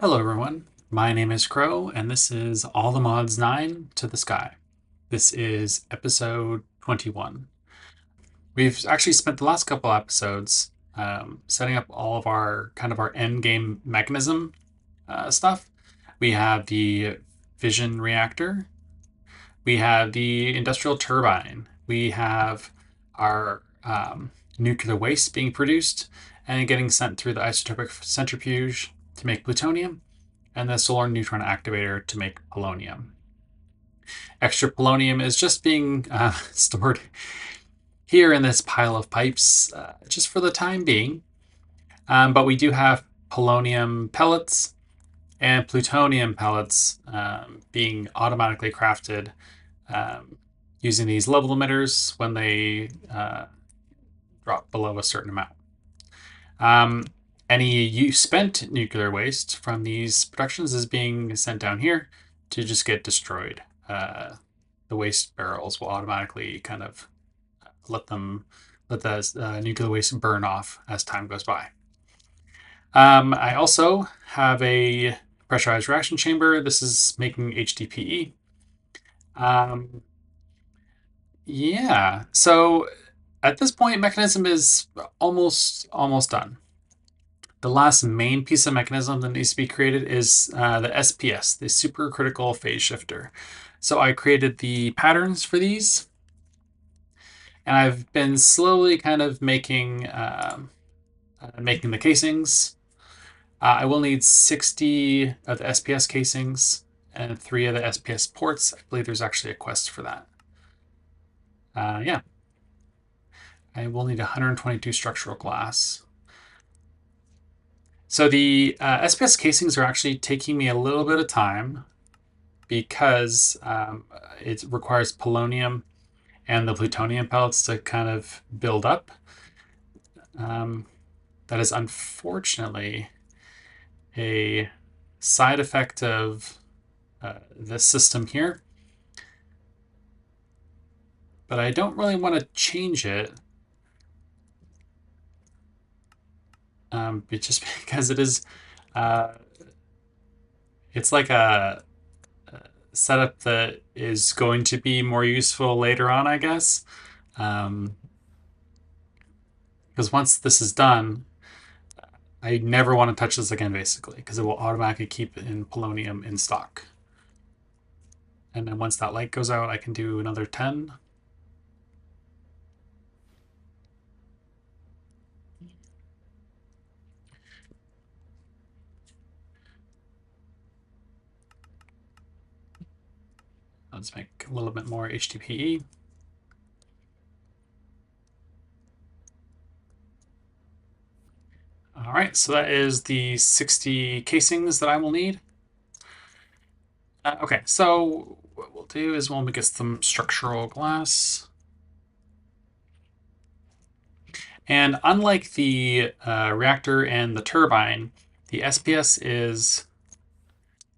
Hello everyone, my name is Crow and this is All the Mods 9 to the Sky. This is episode 21. We've actually spent the last couple episodes setting up all of our our end game mechanism stuff. We have the fission reactor, we have the industrial turbine, we have our nuclear waste being produced and getting sent through the isotopic centrifuge to make plutonium, and the solar neutron activator to make polonium. Extra polonium is just being stored here in this pile of pipes just for the time being. But we do have polonium pellets and plutonium pellets being automatically crafted using these level emitters when they drop below a certain amount. Any spent nuclear waste from these productions is being sent down here to just get destroyed. The waste barrels will automatically kind of let the nuclear waste burn off as time goes by. I also have a pressurized reaction chamber. This is making HDPE. Yeah, so at this point, Mekanism is almost done. The last main piece of mechanism that needs to be created is the SPS, the supercritical phase shifter. So I created the patterns for these, and I've been slowly kind of making the casings. I will need 60 of the SPS casings and 3 of the SPS ports. I believe there's actually a quest for that. Yeah. I will need 122 structural glass. So the SPS casings are actually taking me a little bit of time because it requires polonium and the plutonium pellets to kind of build up. That is unfortunately a side effect of this system here. But I don't really want to change it. Just because it is, it's like a setup that is going to be more useful later on, I guess. Because once this is done, I never want to touch this again, basically, because it will automatically keep in polonium in stock. And then once that light goes out, I can do another 10. Let's make a little bit more HDPE. All right, so that is the 60 casings that I will need. Okay, so what we'll do is we'll make some structural glass. And unlike the reactor and the turbine, the SPS is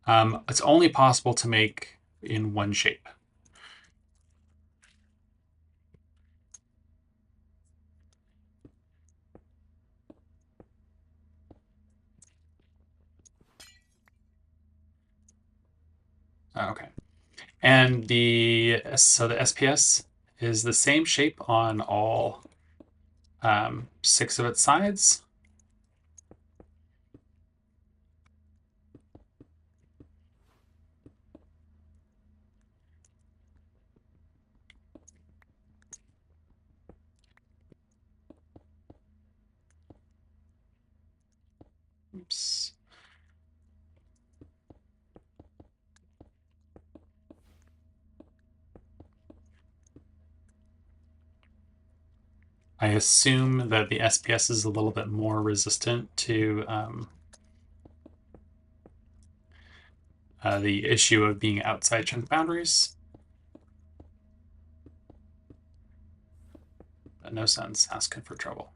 it's only possible to make in one shape. Okay. And the SPS is the same shape on all 6 of its sides. Oops. I assume that the SPS is a little bit more resistant to the issue of being outside chunk boundaries. But no sense asking for trouble.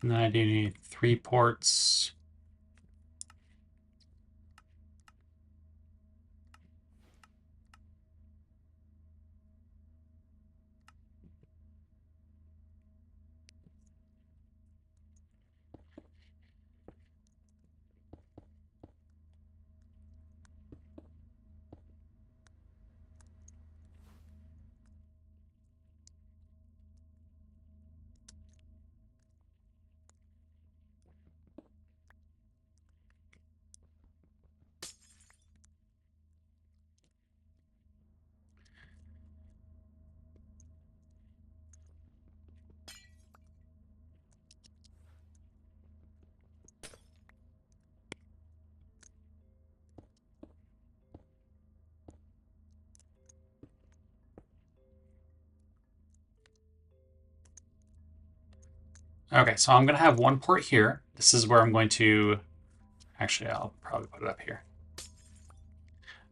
And then I do need 3 ports. Okay, so I'm going to have 1 port here. This is where I'm going to, actually, I'll probably put it up here.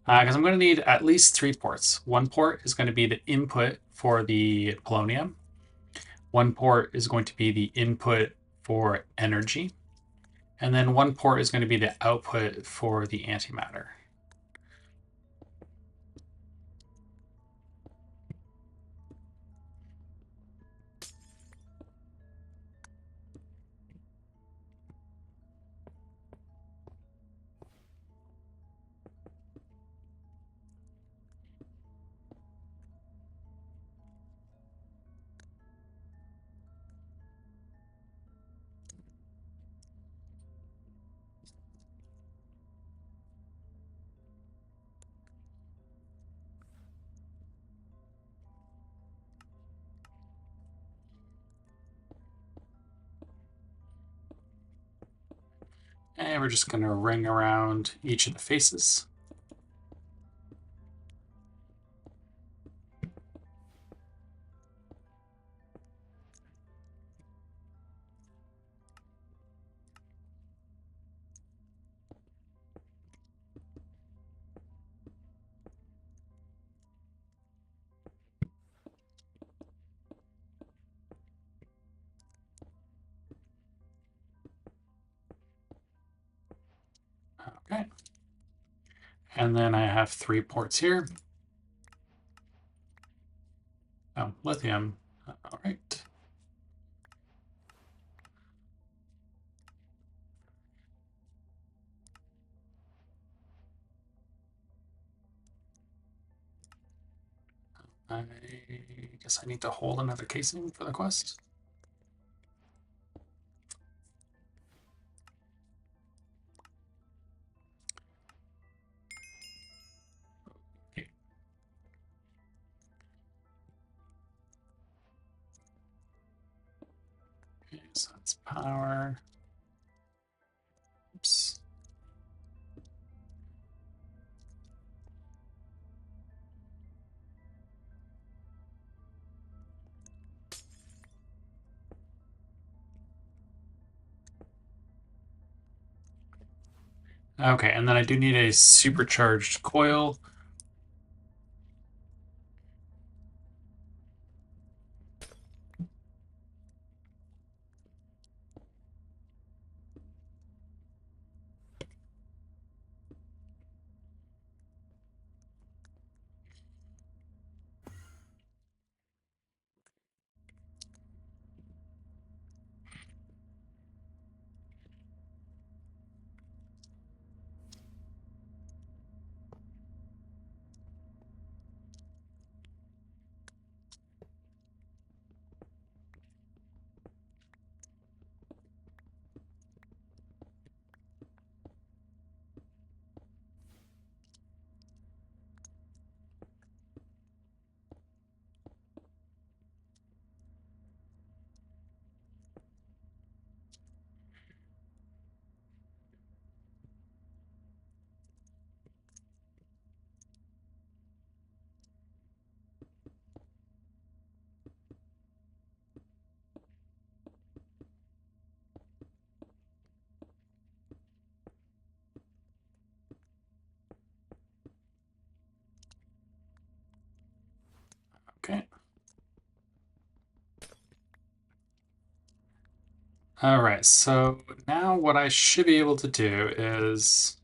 Because I'm going to need at least 3 ports. 1 port is going to be the input for the polonium. 1 port is going to be the input for energy. And then 1 port is going to be the output for the antimatter. And we're just going to ring around each of the faces. Okay. And then I have 3 ports here. Oh, lithium. All right. I guess I need to hold another casing for the quest. Okay. Okay, so that's power. Oops. Okay, and then I do need a supercharged coil. All right, so now what I should be able to do is,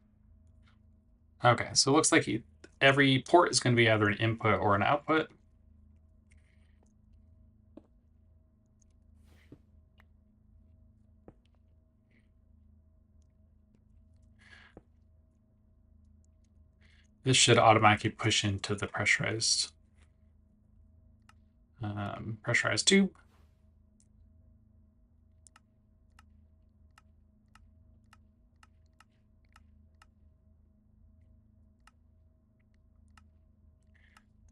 okay, so it looks like every port is going to be either an input or an output. This should automatically push into the pressurized tube.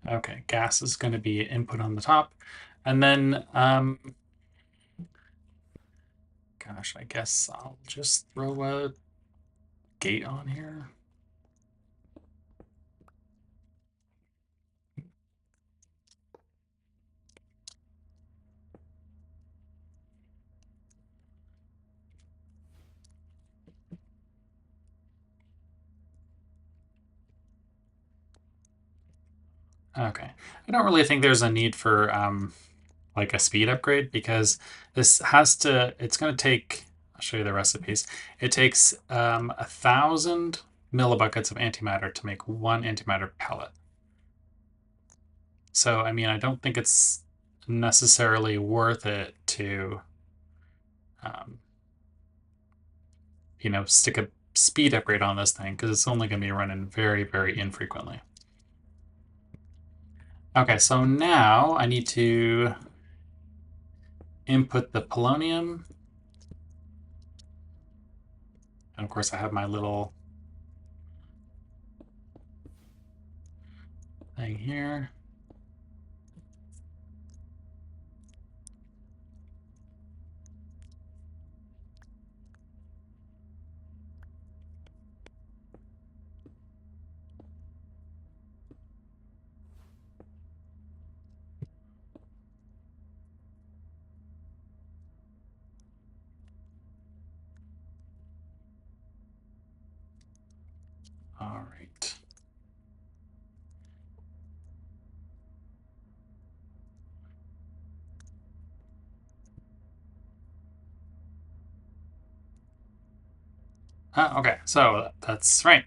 Okay, gas is going to be input on the top. And then, gosh, I guess I'll just throw a gate on here. Okay, I don't really think there's a need for like a speed upgrade because this it's going to take, I'll show you the recipes. It takes 1,000 millibuckets of antimatter to make one antimatter pellet. So, I mean, I don't think it's necessarily worth it to, um, stick a speed upgrade on this thing because it's only going to be running very, very infrequently. Okay, so now I need to input the polonium. And of course, I have my little thing here. All right. Okay, so that's right.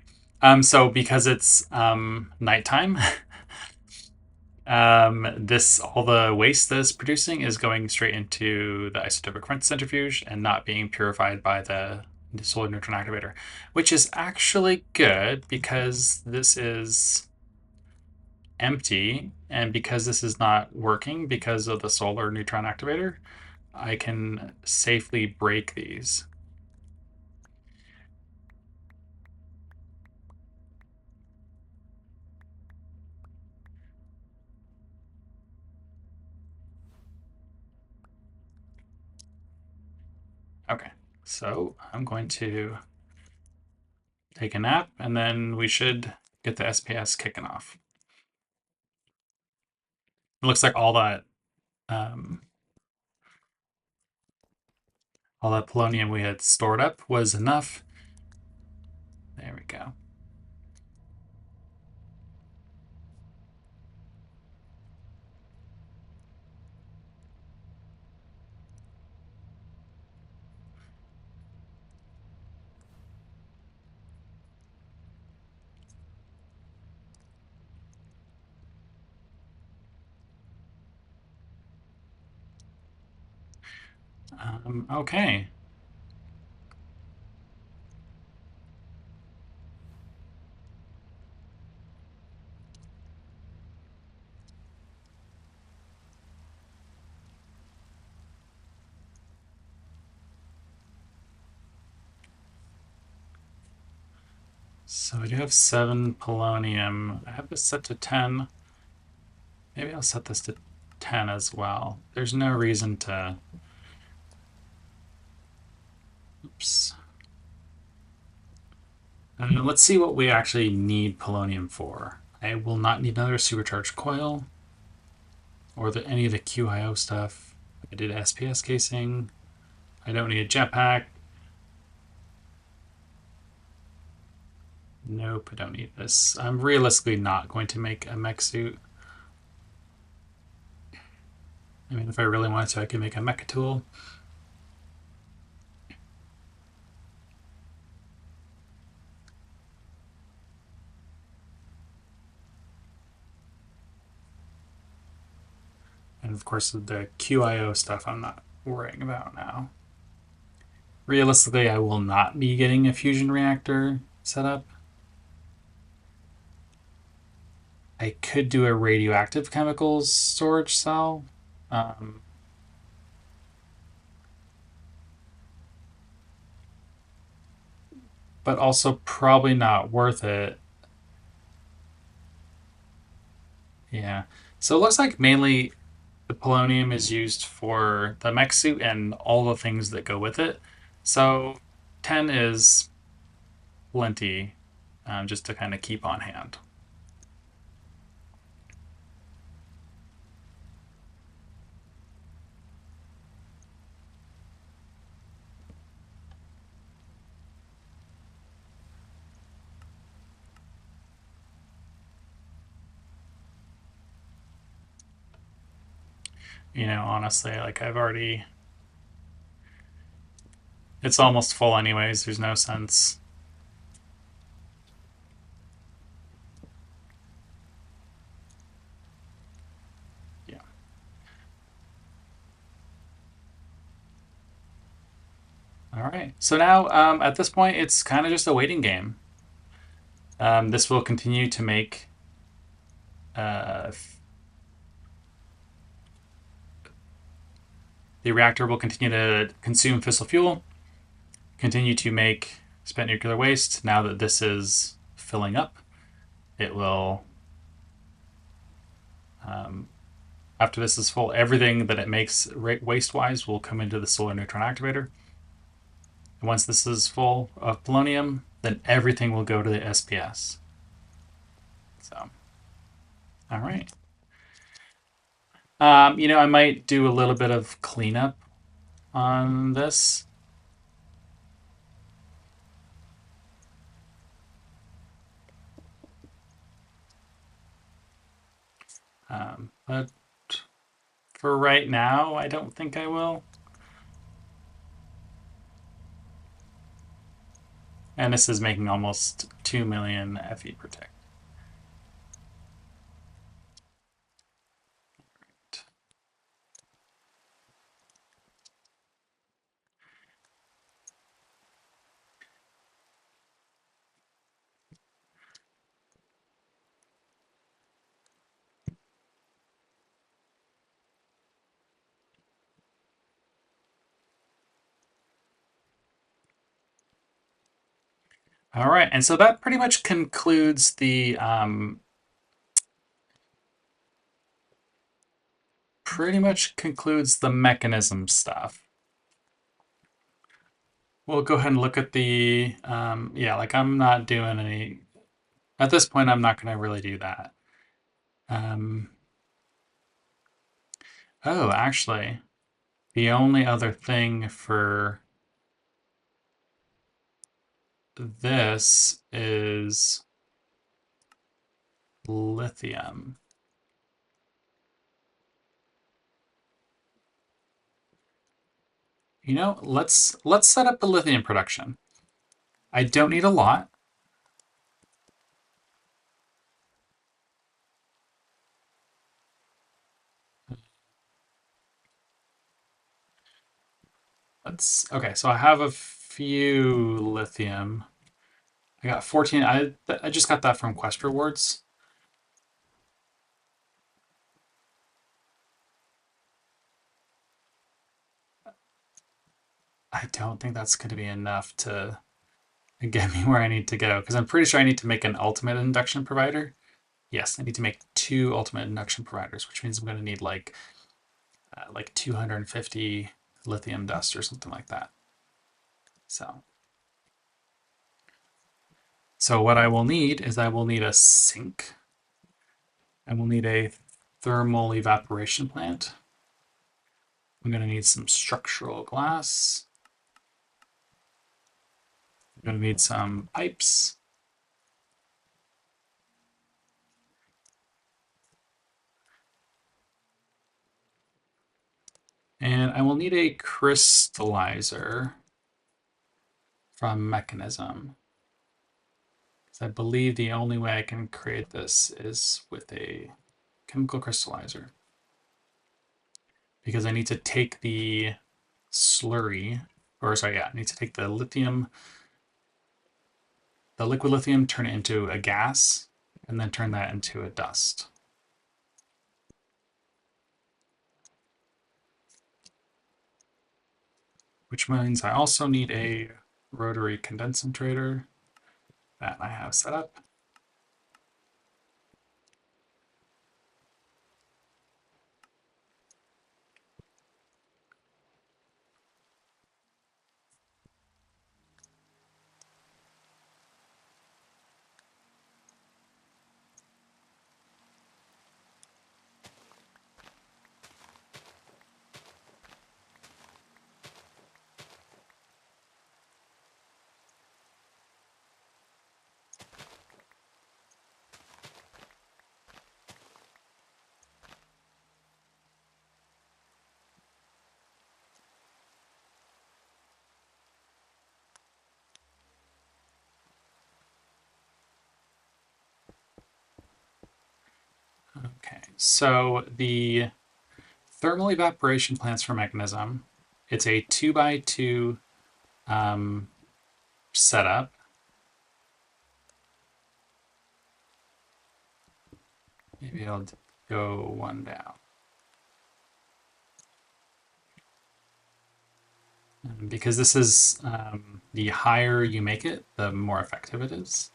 So because it's nighttime, this all the waste that it's producing is going straight into the isotopic centrifuge and not being purified by the solar neutron activator, which is actually good because this is empty, and because this is not working because of the solar neutron activator, I can safely break these. Okay, so I'm going to take a nap, and then we should get the SPS kicking off. It looks like um, all that polonium we had stored up was enough. There we go. Okay. So I do have 7 polonium. I have this set to 10. Maybe I'll set this to 10 as well. There's no reason to... Oops. Let's see what we actually need polonium for. I will not need another supercharged coil or any of the QIO stuff. I did SPS casing. I don't need a jetpack. Nope, I don't need this. I'm realistically not going to make a mech suit. I mean, if I really wanted to, I could make a mecha tool. And of course, the QIO stuff I'm not worrying about now. Realistically, I will not be getting a fusion reactor set up. I could do a radioactive chemicals storage cell. Um, but also probably not worth it. Yeah. So it looks like mainly the polonium is used for the mech suit and all the things that go with it. So 10 is plenty, just to kind of keep on hand. Honestly, like I've already, it's almost full anyways. There's no sense. Yeah. All right. So now, at this point, it's kind of just a waiting game. This will continue to make uh, the reactor will continue to consume fissile fuel, continue to make spent nuclear waste. Now that this is filling up, it will, after this is full, everything that it makes waste wise will come into the solar neutron activator. And once this is full of polonium, then everything will go to the SPS. So, all right. I might do a little bit of cleanup on this. But for right now, I don't think I will. And this is making almost 2 million FE per tick. All right, and so that pretty much concludes the mechanism stuff. We'll go ahead and look at the yeah, like I'm not doing any at this point. I'm not going to really do that. Oh, actually, the only other thing for this is lithium. Let's set up the lithium production. I don't need a lot. Okay, so I have a few lithium. I got 14. I just got that from Quest rewards. I don't think that's going to be enough to get me where I need to go because I'm pretty sure I need to make an ultimate induction provider. Yes, I need to make 2 ultimate induction providers, which means I'm going to need like 250 lithium dust or something like that. So what I will need is I will need a sink. I will need a thermal evaporation plant. I'm going to need some structural glass. I'm going to need some pipes. And I will need a crystallizer from Mekanism. Because I believe the only way I can create this is with a chemical crystallizer. because I need to take the slurry, or sorry, yeah, I need to take the lithium, the liquid lithium, turn it into a gas, and then turn that into a dust. Which means I also need a rotary condensator that I have set up. Okay, so the thermal evaporation plants for Mekanism, it's a 2x2 setup. Maybe I'll go one down. Because this is the higher you make it, the more effective it is.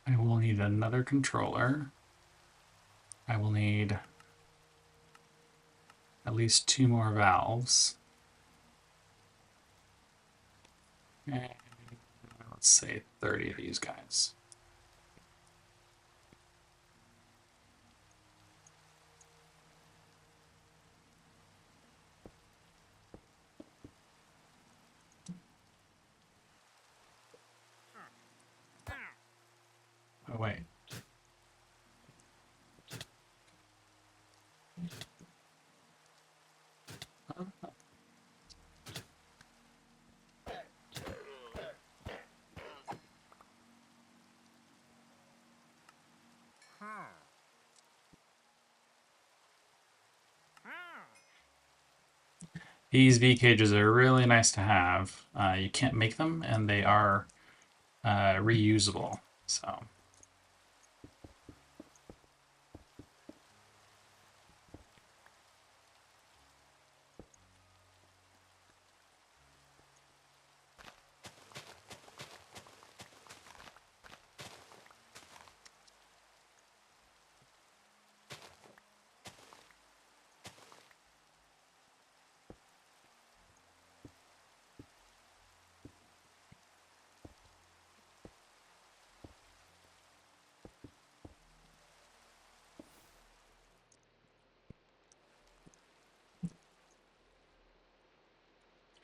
I will need another controller. I will need at least 2 more valves. And let's say 30 of these guys. Oh, wait. These V cages are really nice to have. You can't make them, and they are reusable. So.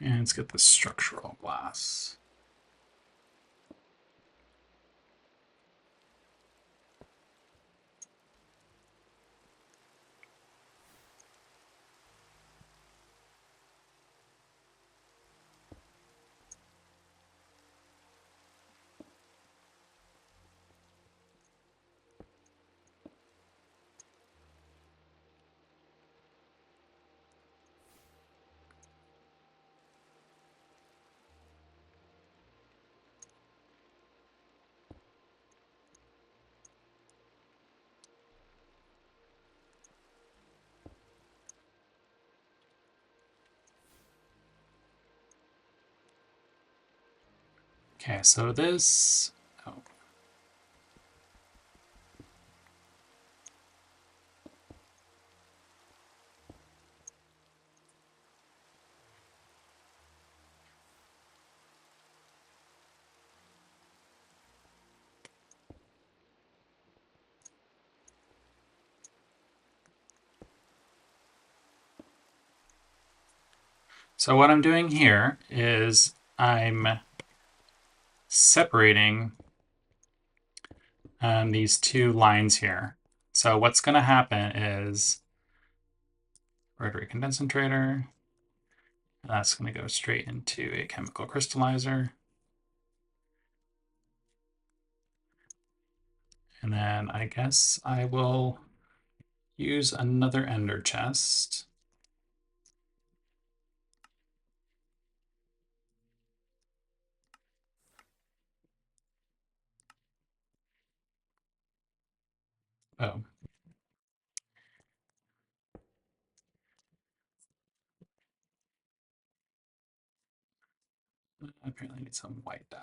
And let's get the structural glass. Okay, so this. Oh. So what I'm doing here is I'm separating these two lines here. So what's going to happen is rotary condensator, That's going to go straight into a chemical crystallizer. And then I guess I will use another ender chest. Oh. I apparently need some white dye.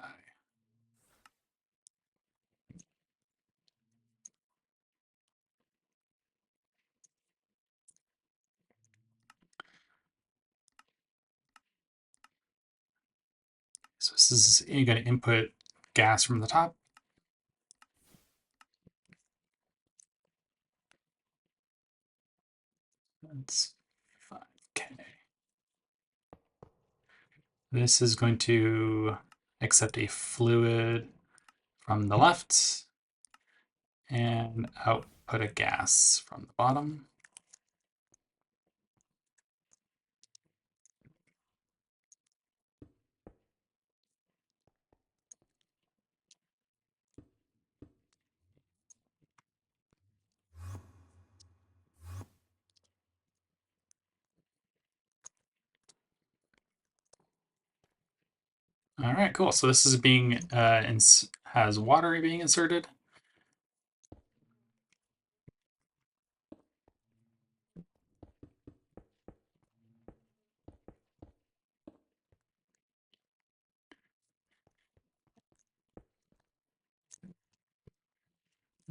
So this is, you're going to input gas from the top. That's 5K. This is going to accept a fluid from the left and output a gas from the bottom. All right, cool. So this is being has water being inserted.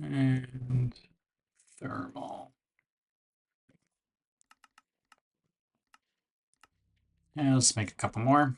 And thermal. And let's make a couple more.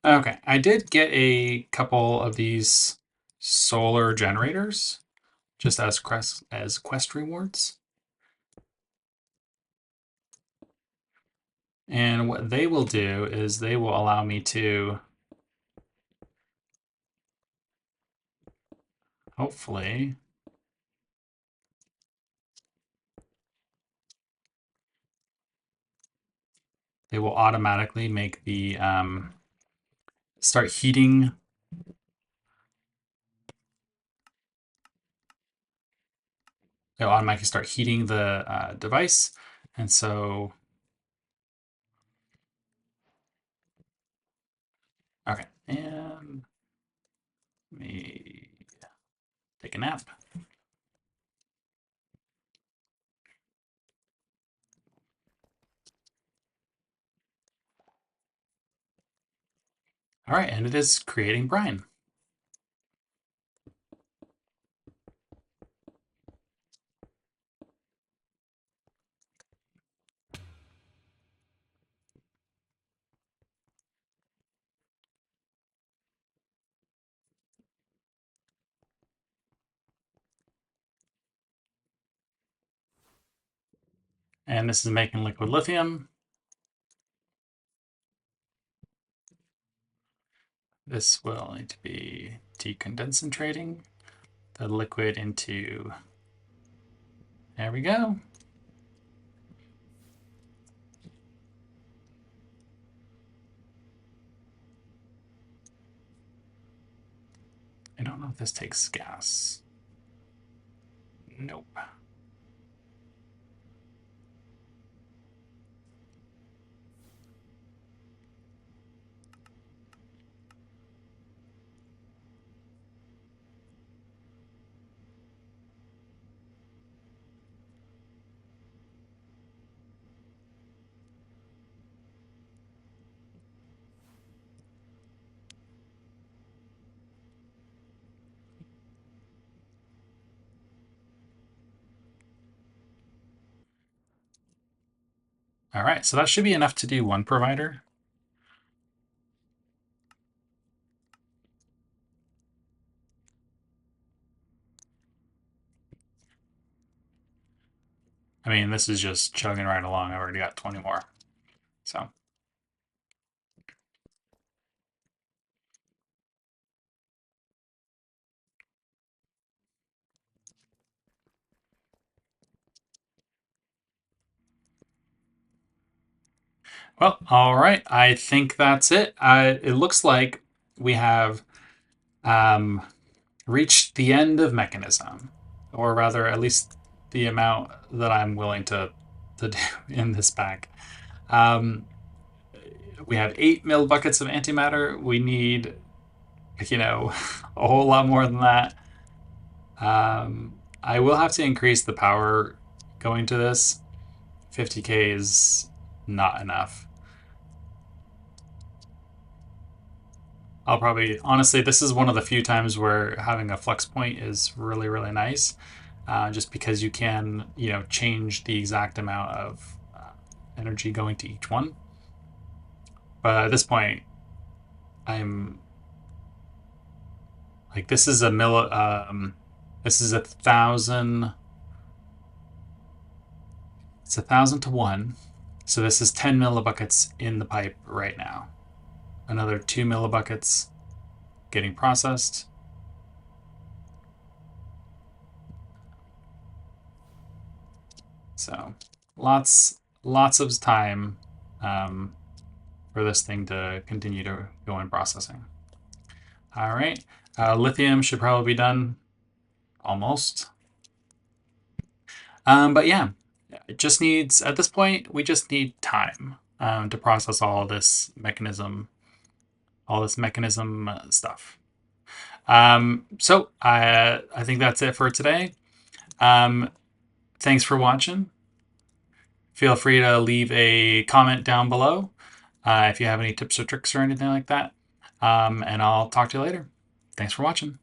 Okay, I did get a couple of these solar generators just as quest rewards. And what they will do is they will allow me to hopefully they will automatically make the start heating. They'll automatically start heating the device, and so okay, and let me take a nap. All right, and it is creating brine. And this is making liquid lithium. This will need to be decondensating the liquid into, there we go. I don't know if this takes gas. Nope. All right, so that should be enough to do one provider. I mean, this is just chugging right along. I've already got 20 more. So, well, all right. I think that's it. It looks like we have reached the end of Mechanism, or rather, at least the amount that I'm willing to do in this pack. We have 8 millibuckets of antimatter. We need, a whole lot more than that. I will have to increase the power going to this. 50k is not enough. I'll probably, honestly, this is one of the few times where having a flex point is really, really nice. Just because you can, change the exact amount of energy going to each one. But at this point, I'm like, this is this is 1,000. It's 1,000 to 1. So this is 10 millibuckets in the pipe right now. Another 2 millibuckets getting processed. So lots of time for this thing to continue to go in processing. All right, lithium should probably be done almost. But yeah, it just needs, at this point, we just need time to process all this mechanism stuff. So I think that's it for today. Thanks for watching. Feel free to leave a comment down below if you have any tips or tricks or anything like that. And I'll talk to you later. Thanks for watching.